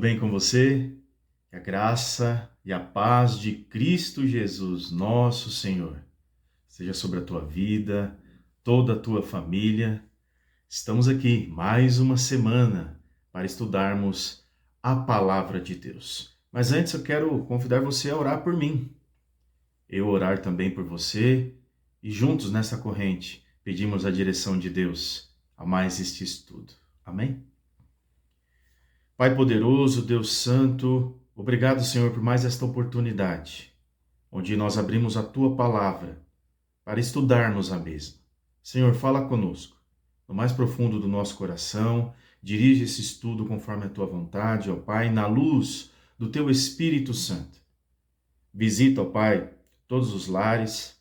bem com você? Que a graça e a paz de Cristo Jesus, nosso Senhor, seja sobre a tua vida, toda a tua família. Estamos aqui mais uma semana para estudarmos a palavra de Deus. Mas antes eu quero convidar você a orar por mim. Eu orar também por você e juntos nessa corrente pedimos a direção de Deus a mais este estudo. Amém? Pai poderoso, Deus santo, obrigado, Senhor, por mais esta oportunidade, onde nós abrimos a Tua palavra para estudarmos a mesma. Senhor, fala conosco, no mais profundo do nosso coração, dirige esse estudo conforme a Tua vontade, ó Pai, na luz do Teu Espírito Santo. Visita, ó Pai, todos os lares,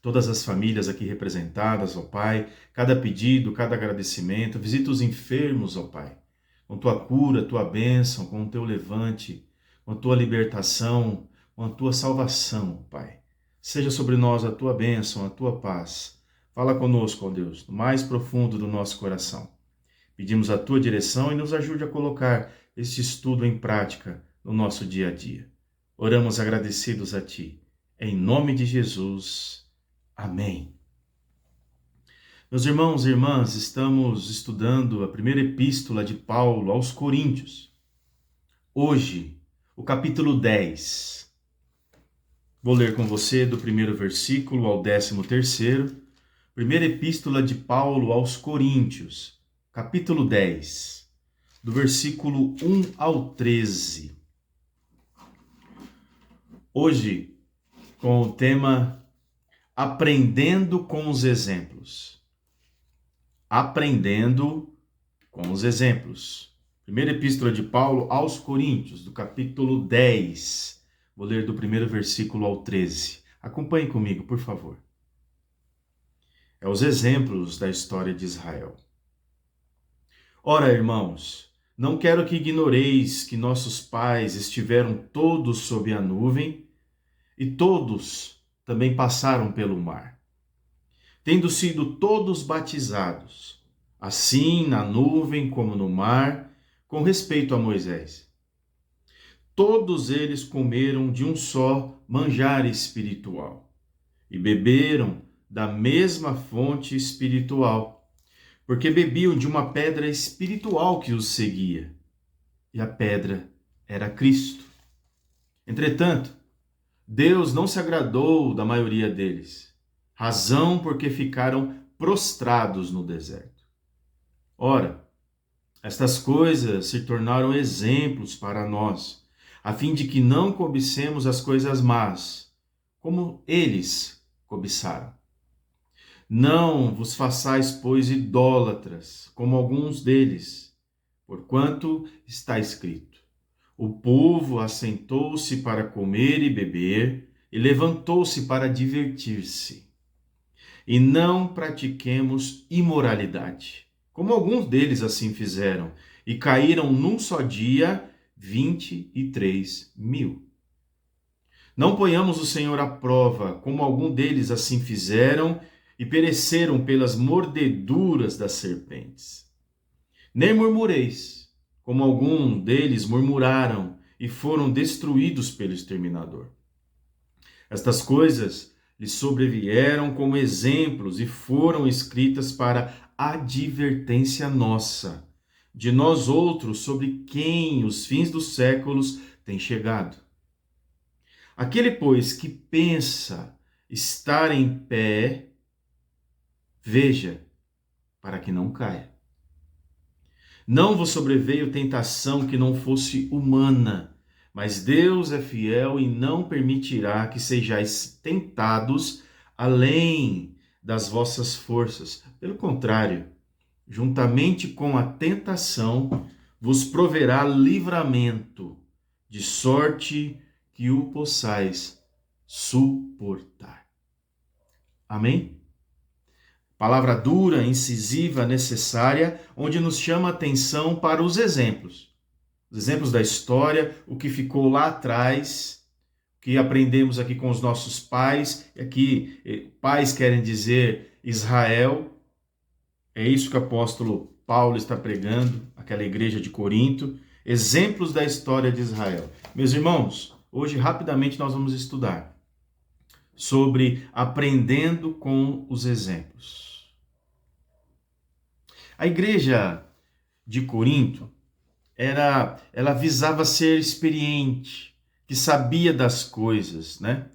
todas as famílias aqui representadas, ó Pai, cada pedido, cada agradecimento, visita os enfermos, ó Pai, com tua cura, tua bênção, com o teu levante, com a tua libertação, com a tua salvação, Pai. Seja sobre nós a tua bênção, a tua paz. Fala conosco, ó Deus, no mais profundo do nosso coração. Pedimos a tua direção e nos ajude a colocar este estudo em prática no nosso dia a dia. Oramos agradecidos a ti. Em nome de Jesus. Amém. Meus irmãos e irmãs, estamos estudando a primeira epístola de Paulo aos Coríntios. Hoje, o capítulo 10. Vou ler com você do primeiro versículo ao 13º. Primeira epístola de Paulo aos Coríntios, capítulo 10, do versículo 1 ao 13. Hoje, com o tema Aprendendo com os Exemplos. Aprendendo com os exemplos. Primeira epístola de Paulo aos Coríntios, do capítulo 10. Vou ler do primeiro versículo ao 13. Acompanhe comigo, por favor. É os exemplos da história de Israel. Ora, irmãos, não quero que ignoreis que nossos pais estiveram todos sob a nuvem e todos também passaram pelo mar, tendo sido todos batizados, assim na nuvem como no mar, com respeito a Moisés. Todos eles comeram de um só manjar espiritual e beberam da mesma fonte espiritual, porque bebiam de uma pedra espiritual que os seguia, e a pedra era Cristo. Entretanto, Deus não se agradou da maioria deles, razão porque ficaram prostrados no deserto. Ora, estas coisas se tornaram exemplos para nós, a fim de que não cobicemos as coisas más, como eles cobiçaram. Não vos façais, pois, idólatras, como alguns deles, porquanto está escrito: o povo assentou-se para comer e beber, e levantou-se para divertir-se. E não pratiquemos imoralidade, como alguns deles assim fizeram, e caíram num só dia 23.000. Não ponhamos o Senhor à prova, como alguns deles assim fizeram, e pereceram pelas mordeduras das serpentes. Nem murmureis, como alguns deles murmuraram, e foram destruídos pelo exterminador. Estas coisas lhes sobrevieram como exemplos e foram escritas para advertência nossa, de nós outros, sobre quem os fins dos séculos têm chegado. Aquele, pois, que pensa estar em pé, veja, para que não caia. Não vos sobreveio tentação que não fosse humana, mas Deus é fiel e não permitirá que sejais tentados além das vossas forças. Pelo contrário, juntamente com a tentação, vos proverá livramento, de sorte que o possais suportar. Amém? Palavra dura, incisiva, necessária, onde nos chama a atenção para os exemplos. Os exemplos da história, o que ficou lá atrás, que aprendemos aqui com os nossos pais. Aqui, pais querem dizer Israel. É isso que o apóstolo Paulo está pregando, aquela igreja de Corinto. Exemplos da história de Israel. Meus irmãos, hoje rapidamente nós vamos estudar sobre aprendendo com os exemplos. A igreja de Corinto, ela visava ser experiente, que sabia das coisas, né?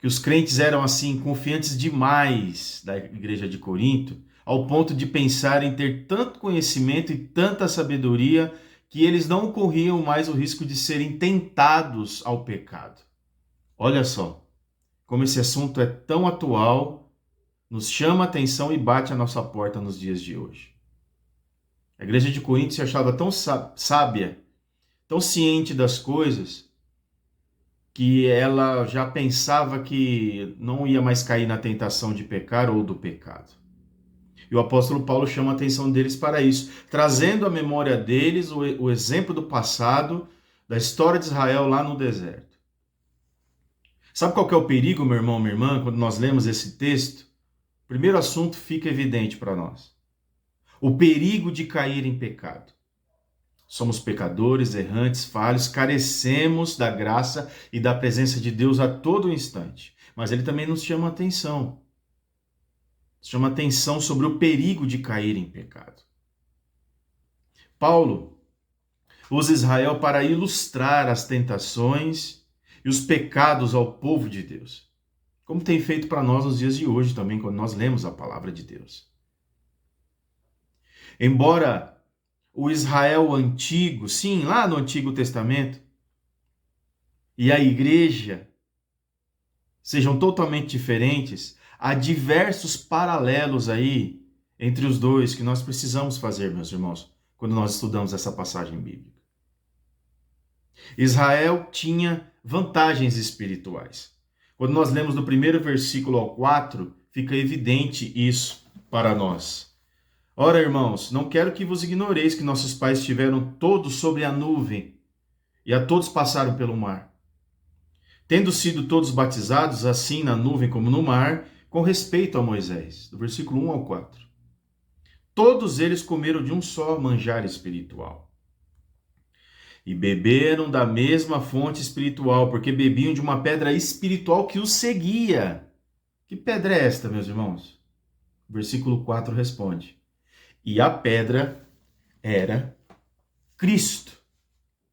Que os crentes eram assim confiantes demais da igreja de Corinto, ao ponto de pensar em ter tanto conhecimento e tanta sabedoria que eles não corriam mais o risco de serem tentados ao pecado. Olha só, como esse assunto é tão atual, nos chama a atenção e bate a nossa porta nos dias de hoje. A igreja de Corinto se achava tão sábia, tão ciente das coisas, que ela já pensava que não ia mais cair na tentação de pecar ou do pecado. E o apóstolo Paulo chama a atenção deles para isso, trazendo à memória deles o exemplo do passado, da história de Israel lá no deserto. Sabe qual que é o perigo, meu irmão, minha irmã, quando nós lemos esse texto? O primeiro assunto fica evidente para nós. O perigo de cair em pecado. Somos pecadores, errantes, falhos, carecemos da graça e da presença de Deus a todo instante. Mas ele também nos chama a atenção. Chama atenção sobre o perigo de cair em pecado. Paulo usa Israel para ilustrar as tentações e os pecados ao povo de Deus, como tem feito para nós nos dias de hoje também, quando nós lemos a palavra de Deus. Embora o Israel antigo, sim, lá no Antigo Testamento, e a igreja sejam totalmente diferentes, há diversos paralelos aí entre os dois que nós precisamos fazer, meus irmãos, quando nós estudamos essa passagem bíblica. Israel tinha vantagens espirituais. Quando nós lemos do primeiro versículo ao 4, fica evidente isso para nós. Ora, irmãos, não quero que vos ignoreis que nossos pais estiveram todos sobre a nuvem e a todos passaram pelo mar. Tendo sido todos batizados, assim na nuvem como no mar, com respeito a Moisés, do versículo 1 ao 4. Todos eles comeram de um só manjar espiritual. E beberam da mesma fonte espiritual, porque bebiam de uma pedra espiritual que os seguia. Que pedra é esta, meus irmãos? O versículo 4 responde. E a pedra era Cristo.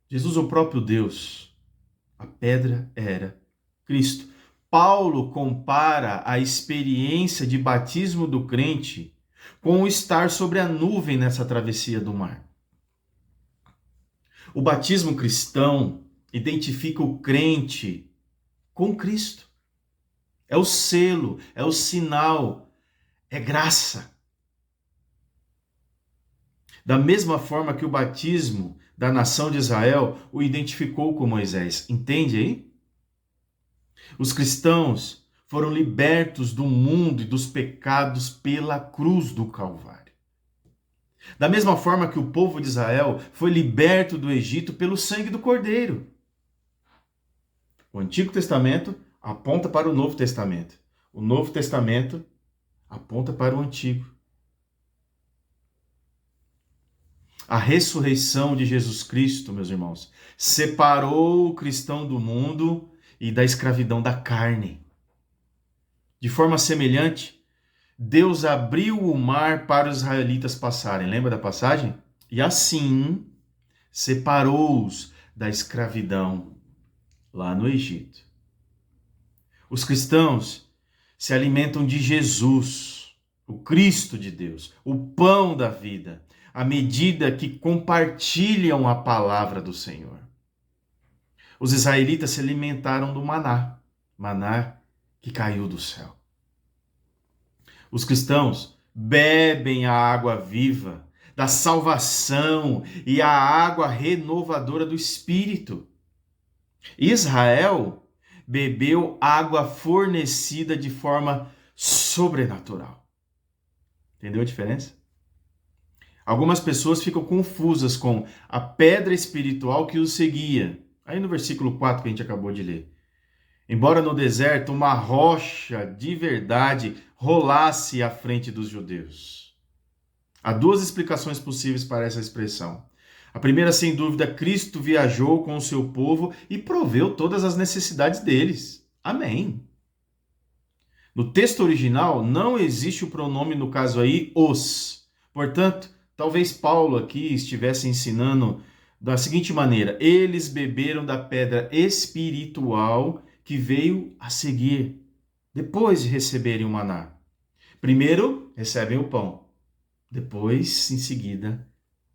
Jesus, o próprio Deus. A pedra era Cristo. Paulo compara a experiência de batismo do crente com o estar sobre a nuvem nessa travessia do mar. O batismo cristão identifica o crente com Cristo. É o selo, é o sinal, é graça. Da mesma forma que o batismo da nação de Israel o identificou com Moisés. Entende aí? Os cristãos foram libertos do mundo e dos pecados pela cruz do Calvário. Da mesma forma que o povo de Israel foi liberto do Egito pelo sangue do Cordeiro. O Antigo Testamento aponta para o Novo Testamento. O Novo Testamento aponta para o Antigo. A ressurreição de Jesus Cristo, meus irmãos, separou o cristão do mundo e da escravidão da carne. De forma semelhante, Deus abriu o mar para os israelitas passarem. Lembra da passagem? E assim separou-os da escravidão lá no Egito. Os cristãos se alimentam de Jesus, o Cristo de Deus, o pão da vida, à medida que compartilham a palavra do Senhor. Os israelitas se alimentaram do maná, maná que caiu do céu. Os cristãos bebem a água viva da salvação e a água renovadora do Espírito. Israel bebeu água fornecida de forma sobrenatural. Entendeu a diferença? Algumas pessoas ficam confusas com a pedra espiritual que os seguia. Aí no versículo 4 que a gente acabou de ler. Embora no deserto uma rocha de verdade rolasse à frente dos judeus. Há duas explicações possíveis para essa expressão. A primeira, sem dúvida, Cristo viajou com o seu povo e proveu todas as necessidades deles. Amém. No texto original, não existe o pronome, no caso aí, os. Portanto, talvez Paulo aqui estivesse ensinando da seguinte maneira: eles beberam da pedra espiritual que veio a seguir, depois de receberem o maná. Primeiro, recebem o pão. Depois, em seguida,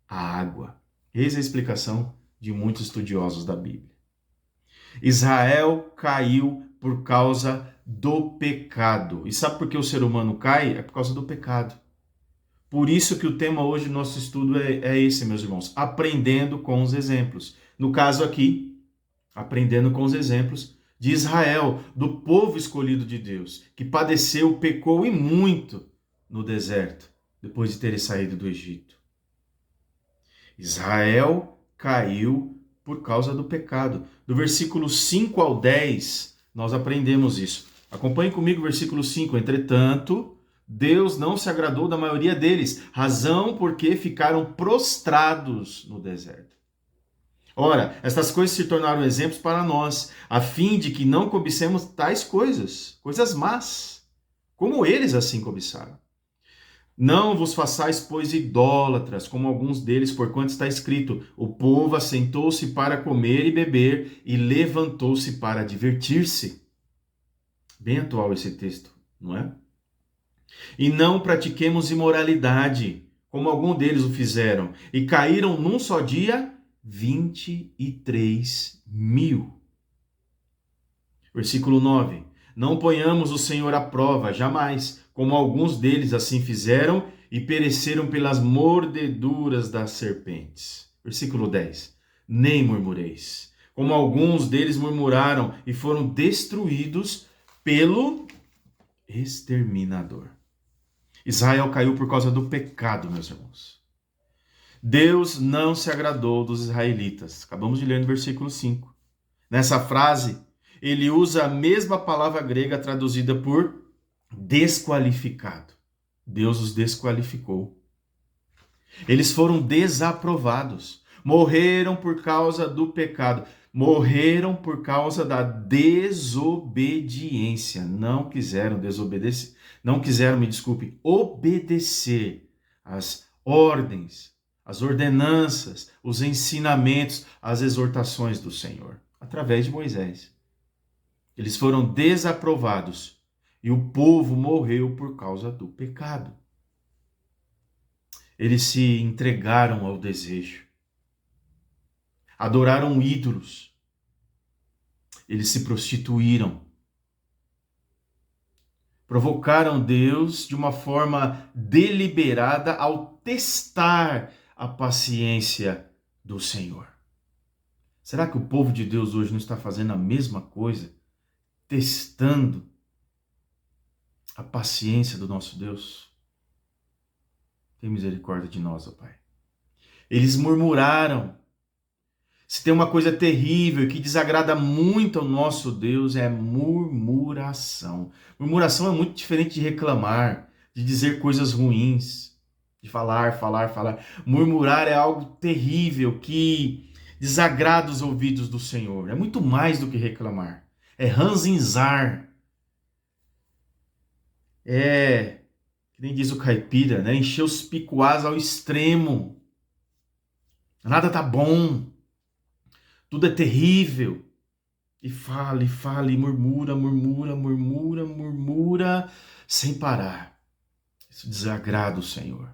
a água. Eis a explicação de muitos estudiosos da Bíblia. Israel caiu por causa do pecado. E sabe por que o ser humano cai? É por causa do pecado. Por isso que o tema hoje do nosso estudo é esse, meus irmãos. Aprendendo com os exemplos. No caso aqui, aprendendo com os exemplos de Israel, do povo escolhido de Deus, que padeceu, pecou e muito no deserto, depois de terem saído do Egito. Israel caiu por causa do pecado. Do versículo 5 ao 10, nós aprendemos isso. Acompanhe comigo o versículo 5. Entretanto, Deus não se agradou da maioria deles, razão porque ficaram prostrados no deserto. Ora, estas coisas se tornaram exemplos para nós, a fim de que não cobicemos tais coisas, coisas más, como eles assim cobiçaram. Não vos façais, pois, idólatras, como alguns deles, porquanto está escrito: o povo assentou-se para comer e beber, e levantou-se para divertir-se. Bem atual esse texto, não é? E não pratiquemos imoralidade, como alguns deles o fizeram, e caíram num só dia 23.000. Versículo 9. Não ponhamos o Senhor à prova, jamais, como alguns deles assim fizeram e pereceram pelas mordeduras das serpentes. Versículo 10. Nem murmureis, como alguns deles murmuraram e foram destruídos pelo exterminador. Israel caiu por causa do pecado, meus irmãos. Deus não se agradou dos israelitas. Acabamos de ler no versículo 5. Nessa frase, ele usa a mesma palavra grega traduzida por desqualificado. Deus os desqualificou. Eles foram desaprovados. Morreram por causa do pecado. Morreram por causa da desobediência. Não quiseram desobedecer. Não quiseram, me desculpe, obedecer às ordens, às ordenanças, os ensinamentos, as exortações do Senhor, através de Moisés. Eles foram desaprovados e o povo morreu por causa do pecado. Eles se entregaram ao desejo, adoraram ídolos, eles se prostituíram, provocaram Deus de uma forma deliberada ao testar a paciência do Senhor. Será que o povo de Deus hoje não está fazendo a mesma coisa? Testando a paciência do nosso Deus? Tem misericórdia de nós, ó Pai. Eles murmuraram. Se tem uma coisa terrível que desagrada muito ao nosso Deus, é murmuração. Murmuração é muito diferente de reclamar, de dizer coisas ruins, de falar. Murmurar é algo terrível que desagrada os ouvidos do Senhor. É muito mais do que reclamar. É ranzinzar. É, que nem diz o caipira, né? Encher os picuás ao extremo. Nada tá bom. Tudo é terrível. E fala, e murmura, sem parar. Isso desagrada o Senhor.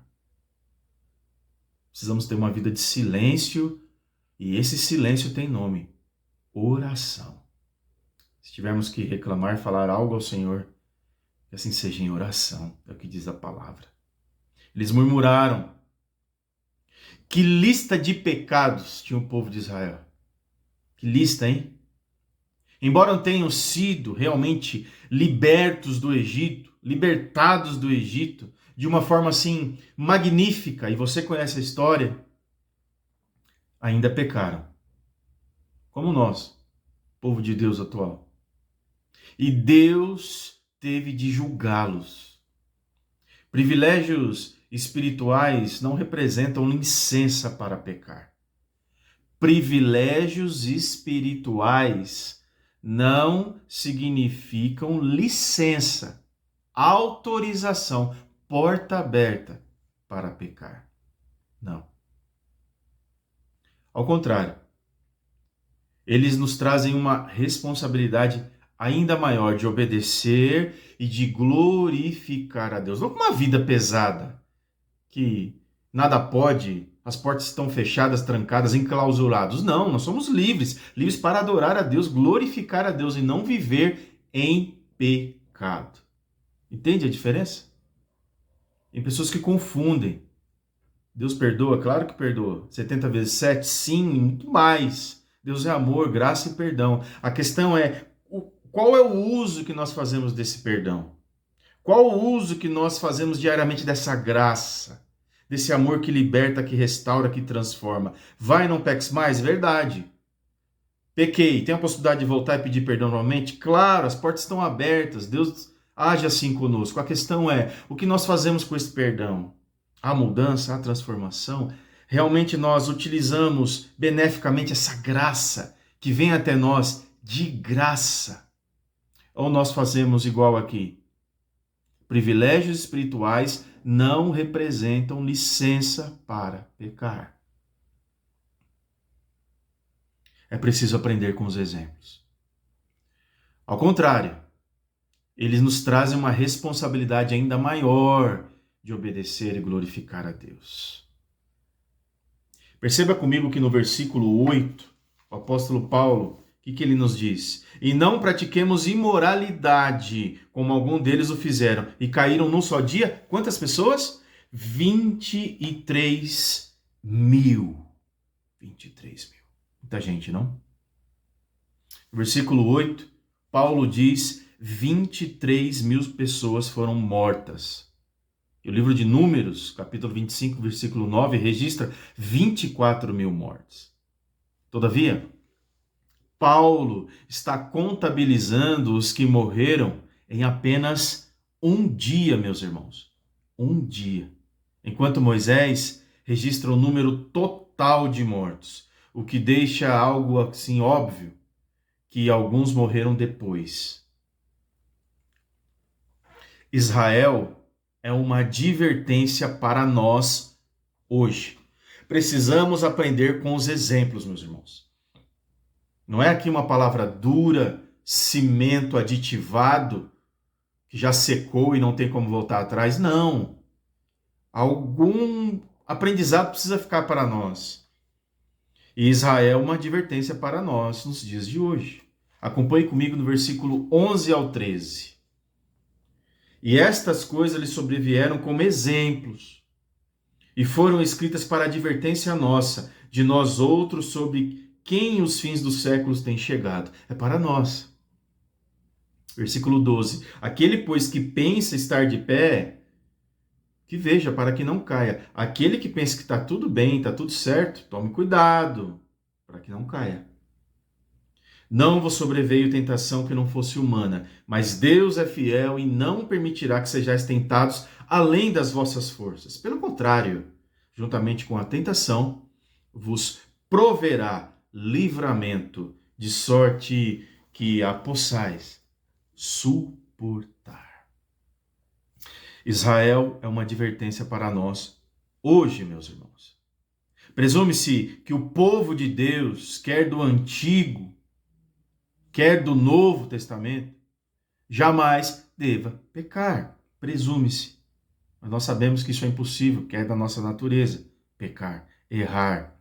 Precisamos ter uma vida de silêncio, e esse silêncio tem nome: oração. Se tivermos que reclamar, falar algo ao Senhor, que assim seja em oração, é o que diz a palavra. Eles murmuraram. Que lista de pecados tinha o povo de Israel? Que lista, hein? Embora não tenham sido realmente libertados do Egito, de uma forma assim magnífica, e você conhece a história, ainda pecaram. Como nós, povo de Deus atual. E Deus teve de julgá-los. Privilégios espirituais não representam licença para pecar. Privilégios espirituais não significam licença, autorização, porta aberta para pecar. Não. Ao contrário, eles nos trazem uma responsabilidade ainda maior de obedecer e de glorificar a Deus. Não com uma vida pesada, que nada pode, as portas estão fechadas, trancadas, enclausurados. Não, nós somos livres, livres para adorar a Deus, glorificar a Deus e não viver em pecado. Entende a diferença? Tem pessoas que confundem. Deus perdoa? Claro que perdoa. 70 vezes 7? Sim, muito mais. Deus é amor, graça e perdão. A questão é, qual é o uso que nós fazemos desse perdão? Qual o uso que nós fazemos diariamente dessa graça? Desse amor que liberta, que restaura, que transforma? Vai, não peques mais? Verdade. Pequei. Tem a possibilidade de voltar e pedir perdão novamente? Claro, as portas estão abertas. Deus age assim conosco. A questão é, o que nós fazemos com esse perdão? A mudança, a transformação? Realmente nós utilizamos beneficamente essa graça que vem até nós de graça? Ou nós fazemos igual aqui? Privilégios espirituais não representam licença para pecar. É preciso aprender com os exemplos. Ao contrário, eles nos trazem uma responsabilidade ainda maior de obedecer e glorificar a Deus. Perceba comigo que no versículo 8, o apóstolo Paulo, o que ele nos diz? E não pratiquemos imoralidade, como algum deles o fizeram, e caíram num só dia. Quantas pessoas? 23 mil. 23 mil. Muita gente, não? Versículo 8, Paulo diz: 23 mil pessoas foram mortas. E o livro de Números, capítulo 25, versículo 9, registra 24 mil mortes. Todavia, Paulo está contabilizando os que morreram em apenas um dia, meus irmãos. Um dia. Enquanto Moisés registra o número total de mortos, o que deixa algo assim óbvio, que alguns morreram depois. Israel é uma advertência para nós hoje. Precisamos aprender com os exemplos, meus irmãos. Não é aqui uma palavra dura, cimento aditivado, que já secou e não tem como voltar atrás. Não. Algum aprendizado precisa ficar para nós. E Israel é uma advertência para nós nos dias de hoje. Acompanhe comigo no versículo 11 ao 13. E estas coisas lhe sobrevieram como exemplos, e foram escritas para advertência nossa, de nós outros, sobre quem os fins dos séculos têm chegado. É para nós. Versículo 12. Aquele, pois, que pensa estar de pé, que veja para que não caia. Aquele que pensa que está tudo bem, está tudo certo, tome cuidado para que não caia. Não vos sobreveio tentação que não fosse humana, mas Deus é fiel e não permitirá que sejais tentados além das vossas forças. Pelo contrário, juntamente com a tentação, vos proverá livramento, de sorte que a possais suportar. Israel é uma advertência para nós hoje, meus irmãos. Presume-se que o povo de Deus, quer do Antigo, quer do Novo Testamento, jamais deva pecar. Presume-se. Mas nós sabemos que isso é impossível, que é da nossa natureza, pecar, errar.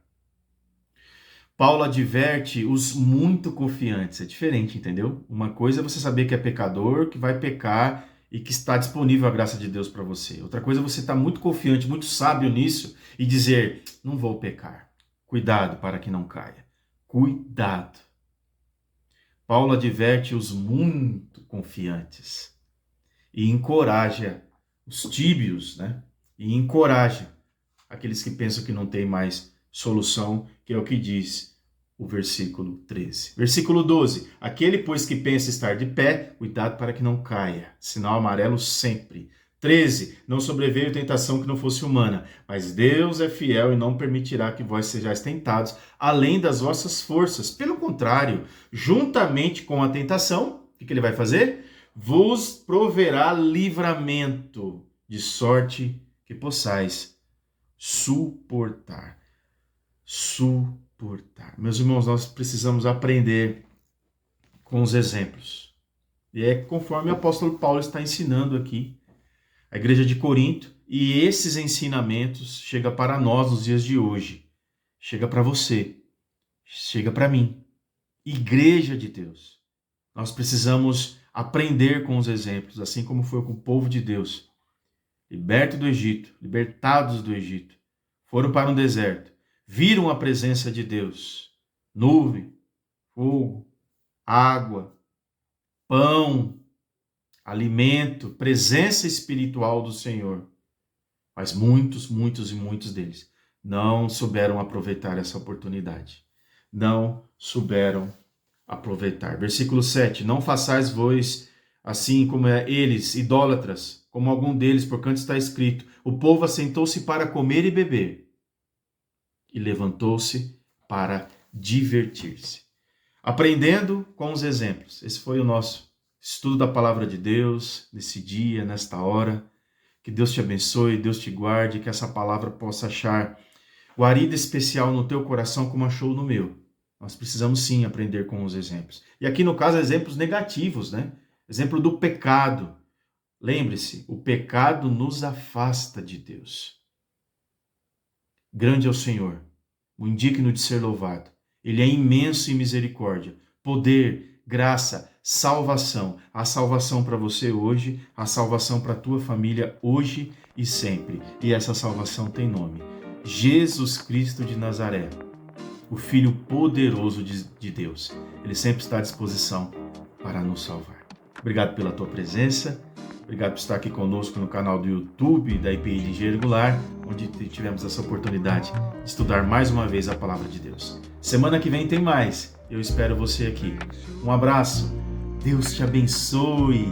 Paulo adverte os muito confiantes. É diferente, entendeu? Uma coisa é você saber que é pecador, que vai pecar e que está disponível a graça de Deus para você. Outra coisa é você estar muito confiante, muito sábio nisso e dizer, não vou pecar. Cuidado para que não caia. Cuidado. Paulo adverte os muito confiantes e encoraja os tíbios, né? E encoraja aqueles que pensam que não tem mais solução, que é o que diz o versículo 13. Versículo 12. Aquele, pois, que pensa estar de pé, cuidado para que não caia. Sinal amarelo sempre. 13. Não sobreveio tentação que não fosse humana, mas Deus é fiel e não permitirá que vós sejais tentados além das vossas forças. Pelo contrário, juntamente com a tentação, o que ele vai fazer? Vos proverá livramento, de sorte que possais suportar. Suportar. Meus irmãos, nós precisamos aprender com os exemplos. E é conforme o apóstolo Paulo está ensinando aqui a igreja de Corinto, e esses ensinamentos chegam para nós nos dias de hoje. Chega para você, chega para mim. Igreja de Deus. Nós precisamos aprender com os exemplos, assim como foi com o povo de Deus. Liberto do Egito, libertados do Egito, foram para um deserto, viram a presença de Deus. Nuvem, fogo, água, pão, alimento, presença espiritual do Senhor. Mas muitos deles não souberam aproveitar essa oportunidade. Não souberam aproveitar. Versículo 7. Não façais vós assim como eles, idólatras, como algum deles, porquanto está escrito: o povo assentou-se para comer e beber, e levantou-se para divertir-se. Aprendendo com os exemplos. Esse foi o nosso estudo da palavra de Deus, nesse dia, nesta hora. Que Deus te abençoe, Deus te guarde, que essa palavra possa achar guarida especial no teu coração como achou no meu. Nós precisamos sim aprender com os exemplos. E aqui no caso, exemplos negativos, né? Exemplo do pecado. Lembre-se, o pecado nos afasta de Deus. Grande é o Senhor, o indigno de ser louvado. Ele é imenso em misericórdia, poder, graça, salvação. A salvação para você hoje, a salvação para a tua família hoje e sempre. E essa salvação tem nome: Jesus Cristo de Nazaré, o Filho poderoso de Deus. Ele sempre está à disposição para nos salvar. Obrigado pela tua presença. Obrigado por estar aqui conosco no canal do YouTube da IPI de Engenharia Goulart, onde tivemos essa oportunidade de estudar mais uma vez a Palavra de Deus. Semana que vem tem mais. Eu espero você aqui. Um abraço. Deus te abençoe.